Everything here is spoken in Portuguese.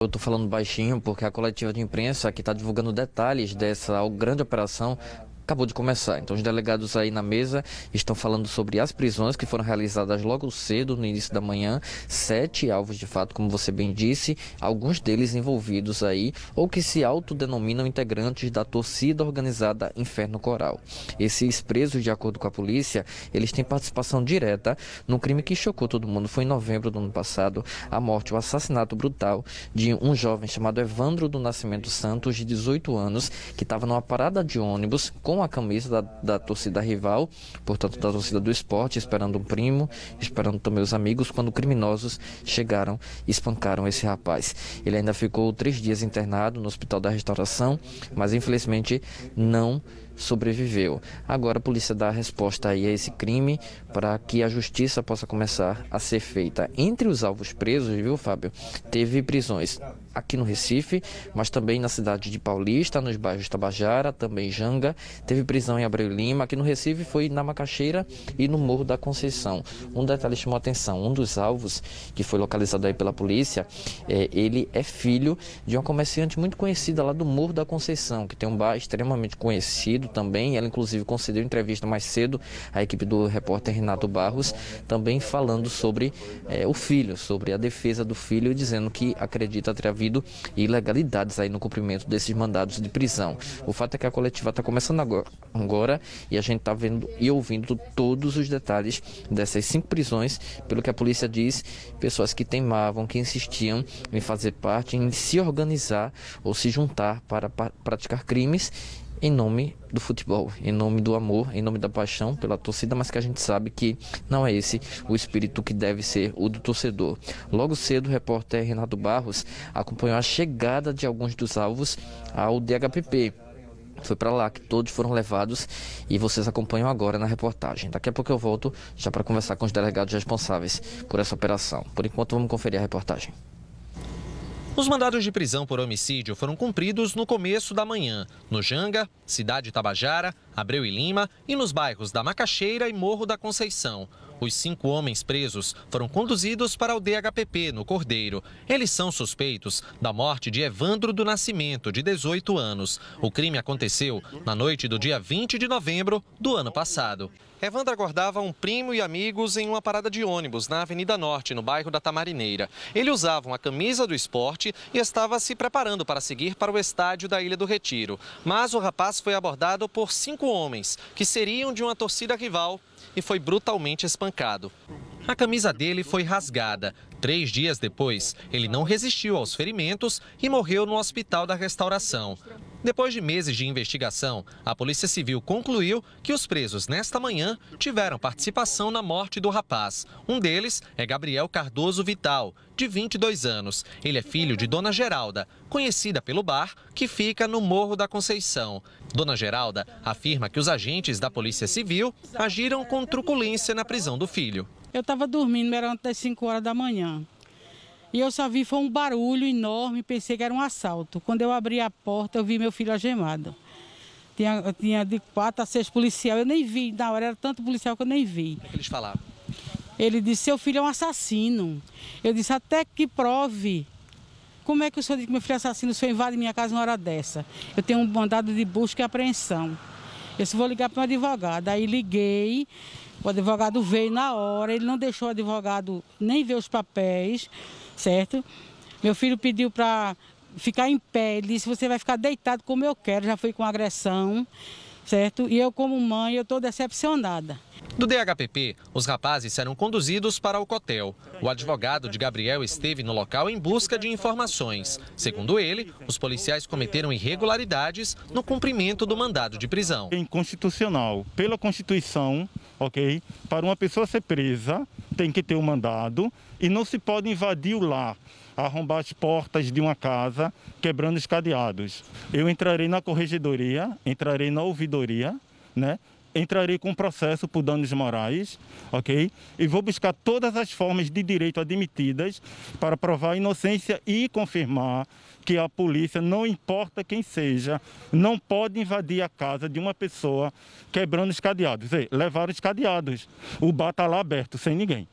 Eu estou falando baixinho porque a coletiva de imprensa que está divulgando detalhes dessa grande operação acabou de começar. Então os delegados aí na mesa estão falando sobre as prisões que foram realizadas logo cedo, no início da manhã. 7 alvos de fato, como você bem disse, alguns deles envolvidos aí, ou que se autodenominam integrantes da torcida organizada Inferno Coral. Esses presos, de acordo com a polícia, eles têm participação direta no crime que chocou todo mundo. Foi em novembro do ano passado, a morte, o assassinato brutal de um jovem chamado Evandro do Nascimento Santos, de 18 anos, que estava numa parada de ônibus com a camisa da torcida rival, portanto da torcida do Sport, esperando um primo, esperando também os amigos, quando criminosos chegaram e espancaram esse rapaz. Ele ainda ficou 3 dias internado no Hospital da Restauração, mas infelizmente não sobreviveu. Agora a polícia dá a resposta aí a esse crime para que a justiça possa começar a ser feita. Entre os alvos presos, viu, Fábio, teve prisões aqui no Recife, mas também na cidade de Paulista, nos bairros Tabajara, também Janga. Teve prisão em Abreu e Lima. Aqui no Recife foi na Macaxeira e no Morro da Conceição. Um detalhe chamou a atenção: um dos alvos que foi localizado aí pela polícia, ele é filho de uma comerciante muito conhecida lá do Morro da Conceição, que tem um bar extremamente conhecido também. Ela inclusive concedeu entrevista mais cedo à equipe do repórter Renato Barros, também falando sobre o filho, sobre a defesa do filho, e dizendo que acredita ter havido ilegalidades aí no cumprimento desses mandados de prisão. O fato é que a coletiva está começando agora e a gente está vendo e ouvindo todos os detalhes dessas 5 prisões. Pelo que a polícia diz, pessoas que teimavam, que insistiam em fazer parte, em se organizar ou se juntar para praticar crimes em nome do futebol, em nome do amor, em nome da paixão pela torcida, mas que a gente sabe que não é esse o espírito que deve ser o do torcedor. Logo cedo, o repórter Renato Barros acompanhou a chegada de alguns dos alvos ao DHPP. Foi para lá que todos foram levados e vocês acompanham agora na reportagem. Daqui a pouco eu volto já para conversar com os delegados responsáveis por essa operação. Por enquanto, vamos conferir a reportagem. Os mandados de prisão por homicídio foram cumpridos no começo da manhã, no Janga, Cidade Tabajara, Abreu e Lima e nos bairros da Macaxeira e Morro da Conceição. Os 5 homens presos foram conduzidos para o DHPP, no Cordeiro. Eles são suspeitos da morte de Evandro do Nascimento, de 18 anos. O crime aconteceu na noite do dia 20 de novembro do ano passado. Evandro aguardava um primo e amigos em uma parada de ônibus na Avenida Norte, no bairro da Tamarineira. Ele usava uma camisa do Sport e estava se preparando para seguir para o estádio da Ilha do Retiro. Mas o rapaz foi abordado por 5 homens, que seriam de uma torcida rival, e foi brutalmente espancado. A camisa dele foi rasgada. 3 dias depois, ele não resistiu aos ferimentos e morreu no Hospital da Restauração. Depois de meses de investigação, a Polícia Civil concluiu que os presos nesta manhã tiveram participação na morte do rapaz. Um deles é Gabriel Cardoso Vital, de 22 anos. Ele é filho de Dona Geralda, conhecida pelo bar que fica no Morro da Conceição. Dona Geralda afirma que os agentes da Polícia Civil agiram com truculência na prisão do filho. Eu estava dormindo, era antes das 5 horas da manhã. E eu só vi, foi um barulho enorme, pensei que era um assalto. Quando eu abri a porta, eu vi meu filho algemado. Tinha de 4 a 6 policiais, eu nem vi, na hora era tanto policial que eu nem vi. O que eles falavam? Ele disse, seu filho é um assassino. Eu disse, até que prove. Como é que o senhor diz que meu filho é assassino, o senhor invade minha casa uma hora dessa? Eu tenho um mandado de busca e apreensão. Eu disse, vou ligar para o advogado. Aí liguei, o advogado veio na hora, ele não deixou o advogado nem ver os papéis, certo? Meu filho pediu para ficar em pé, ele disse, você vai ficar deitado como eu quero, já foi com agressão, certo? E eu, como mãe, eu estou decepcionada. Do DHPP, os rapazes serão conduzidos para o Cotel. O advogado de Gabriel esteve no local em busca de informações. Segundo ele, os policiais cometeram irregularidades no cumprimento do mandado de prisão. É inconstitucional. Pela Constituição, ok? Para uma pessoa ser presa, tem que ter um mandado e não se pode invadir o lar, arrombar as portas de uma casa, quebrando os cadeados. Eu entrarei na corregedoria, entrarei na ouvidoria, né? Entrarei com processo por danos morais, ok? E vou buscar todas as formas de direito admitidas para provar a inocência e confirmar que a polícia, não importa quem seja, não pode invadir a casa de uma pessoa quebrando os cadeados. Levar os cadeados. O bar está lá aberto, sem ninguém.